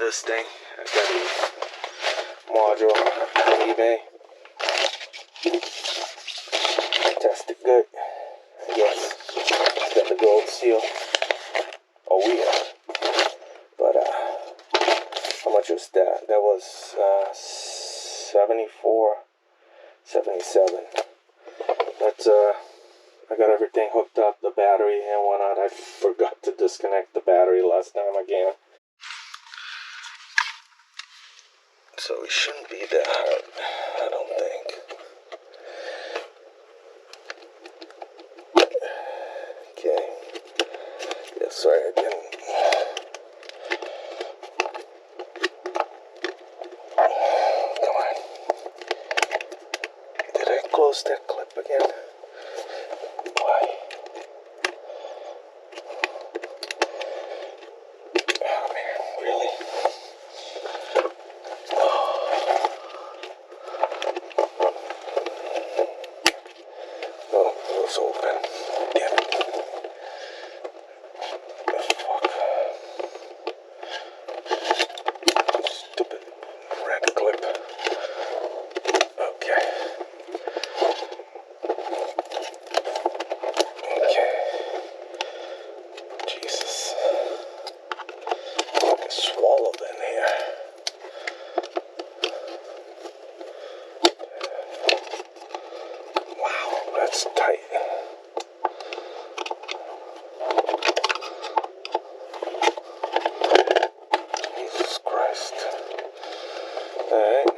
this thing. I got a module on eBay. Tested good. Yes, got the gold seal. Oh yeah. But how much was that? That was 74, 77. But I got everything hooked up, the battery and whatnot. I forgot to disconnect the battery last time again. So it shouldn't be that hard, I don't think. Okay. Yeah, sorry, I didn't. Come on. Did I close that clip again? Why? Oh man, really? Oh, it was open. Damn it. Stupid red clip. Okay. Okay. Jesus. I swallowed in here. Wow, that's tight. Jesus Christ. Alright.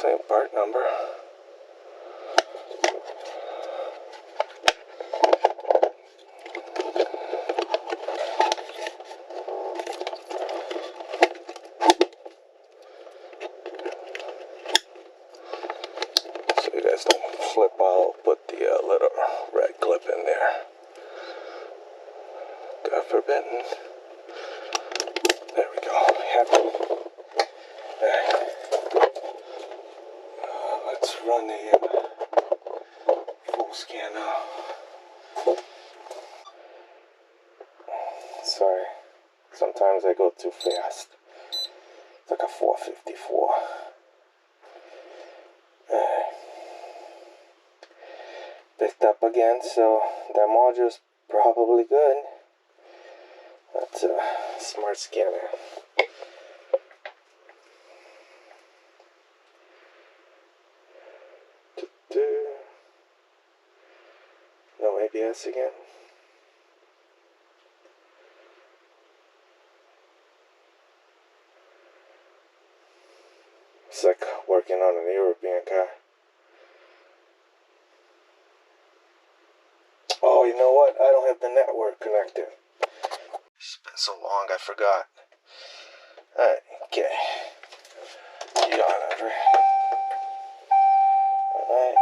Same part number. So you guys don't flip, I'll put the little red clip in there. God forbidden. There we go. Happy. Let's run the full scan now. Sorry. Sometimes I go too fast. It's like a 454. Picked up again, so that module's probably good. That's a smart scanner. No ABS again. It's like working on an European car. Oh, you know what? I don't have the network connected. It's been so long, I forgot. Alright, okay. You on over. Alright.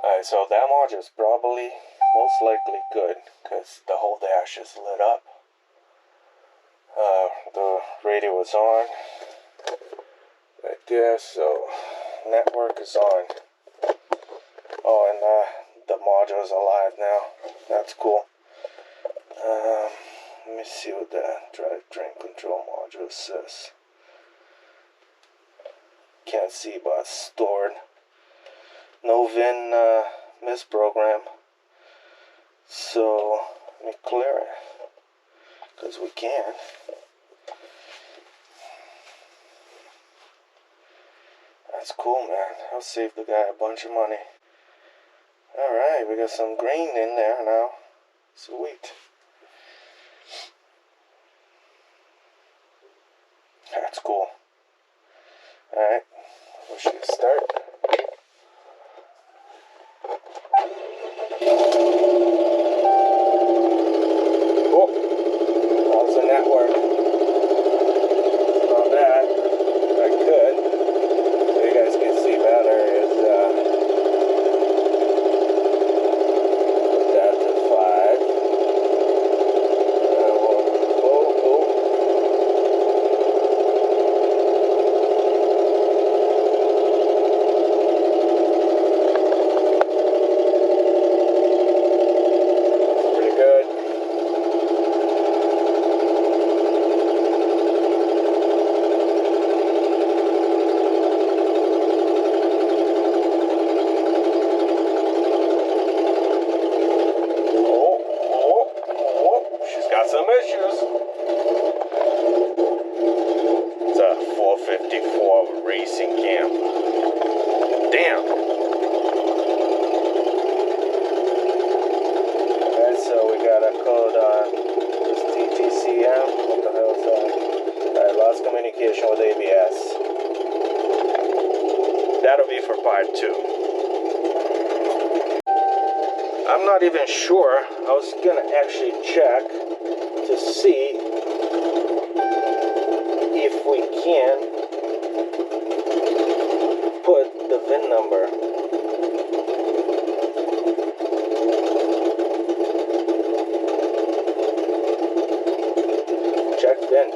Alright, so that module is probably most likely good because the whole dash is lit up. The radio is on right there, so network is on. Oh, and the module is alive now. That's cool. Let me see what the drivetrain control module says. Can't see, but it's stored. No VIN misprogram. So let me clear it, because we can. That's cool, man. I'll save the guy a bunch of money. Alright, we got some green in there now. Sweet. That's cool. Alright, we should start. Cool. How's the network? Not bad. I could. So you guys can see better is that to 5. not even sure. I was gonna actually check to see if we can put the VIN number. Check VIN.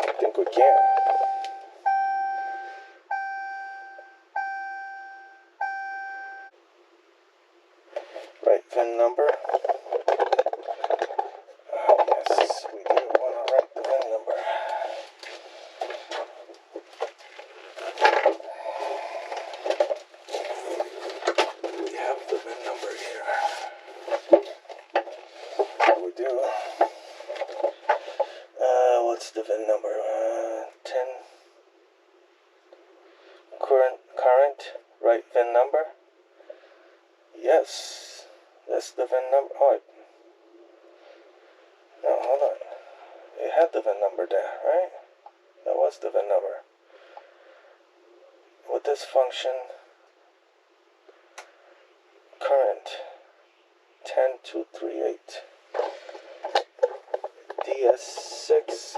I think we can. Right VIN number. Yes, we do want to write the VIN number. We have the VIN number here. We do. What's the VIN number? 10. Current right VIN number. Yes, that's the VIN number. Oh, no, hold on. It had the VIN number there, right? That was the VIN number. With this function, current 10238 DS6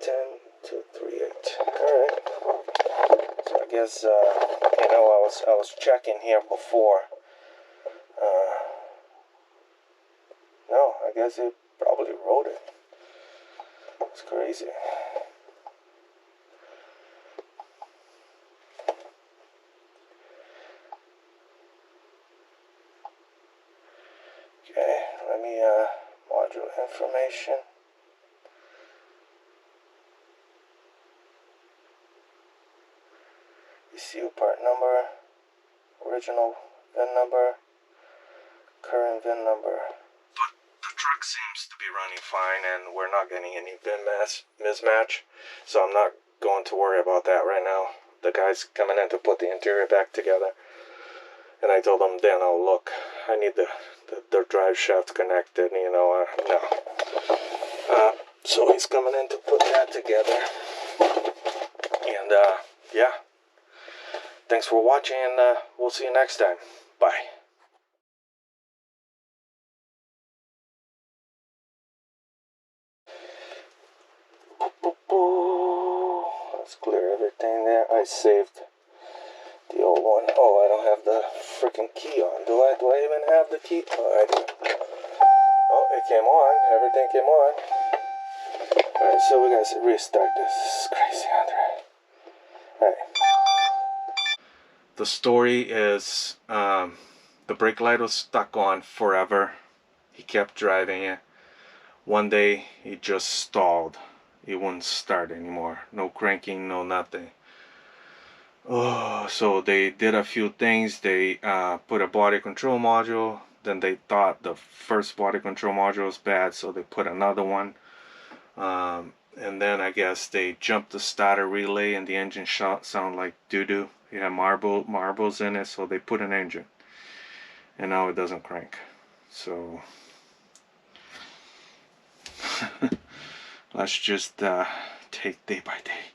10238. All right. So I guess you know, I was checking here before. No, I guess it probably wrote it. It's crazy. Okay, let me module information. ECU part number, original VIN number, current VIN number. But the truck seems to be running fine, and we're not getting any VIN mismatch, so I'm not going to worry about that right now. The guy's coming in to put the interior back together, and I told him, Dan, oh look, I need the drive shaft connected, you know, no. So he's coming in to put that together, and yeah. Thanks for watching, and we'll see you next time. Bye. Let's clear everything there. I saved the old one. Oh, I don't have the freaking key on. Do I even have the key? Oh, I do. Oh, it came on. Everything came on. Alright, so we gotta restart this. This is crazy, Andre. Alright. The story is the brake light was stuck on forever. He kept driving it. One day it just stalled. It wouldn't start anymore. No cranking, no nothing. Oh, so they did a few things. They put a body control module. Then they thought the first body control module was bad, so they put another one. And then I guess they jumped the starter relay, and the engine sounded like doo-doo. It had marbles in it, so they put an engine, and now it doesn't crank. So let's just take day by day.